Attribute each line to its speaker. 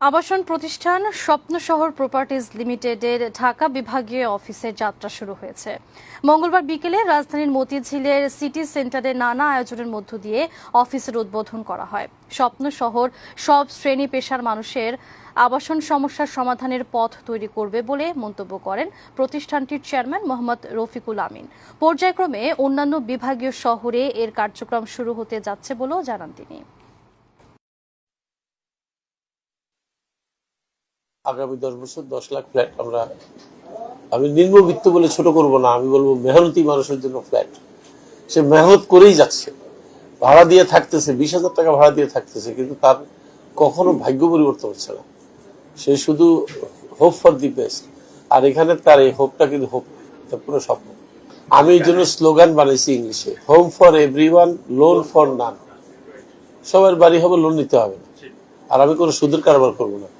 Speaker 1: আবাসন প্রতিষ্ঠান স্বপ্ন শহর প্রপার্টিজ লিমিটেডের ঢাকা বিভাগীয় অফিসের যাত্রা শুরু হয়েছে। মঙ্গলবার বিকেলে রাজধানীর মতিঝিলের সিটি সেন্টারে নানা আয়োজনের মধ্য দিয়ে অফিসের উদ্বোধন করা হয়। স্বপ্ন শহর সব শ্রেণী পেশার মানুষের আবাসন সমস্যার সমাধানের পথ তৈরি করবে বলে মন্তব্য করেন প্রতিষ্ঠানটির চেয়ারম্যান মোহাম্মদ রফিকুল আমিন। পর্যায়ক্রমে অন্যান্য বিভাগীয় শহরে এর কার্যক্রম শুরু হতে যাচ্ছে বলেও জানান তিনি।
Speaker 2: আগামী 10 বছর 10 লাখ ফ্ল্যাট আমি নিম্নবিত্ত বলে ছোট করব না, আমি বলবো মেহনতি মানুষের জন্য ফ্ল্যাট। সে মেহনত করেই যাচ্ছে, ভাড়া দিয়ে থাকতেছে, 20,000 টাকা ভাড়া দিয়ে থাকতেছে, কিন্তু তার কখনো ভাগ্য পরিবর্তন হচ্ছে না। সে শুধু হোপ ফর দি বেস্ট, আর এখানে তার এই হোপটা কিন্তু হোপ পুরো স্বপ্ন। আমি এই জন্য স্লোগান বানাইছি ইংলিশে, home for everyone, loan for none. সবার বাড়ি হবে, লোন নিতে হবে না। আর আমি কোনো সুদের কারবার করবো না।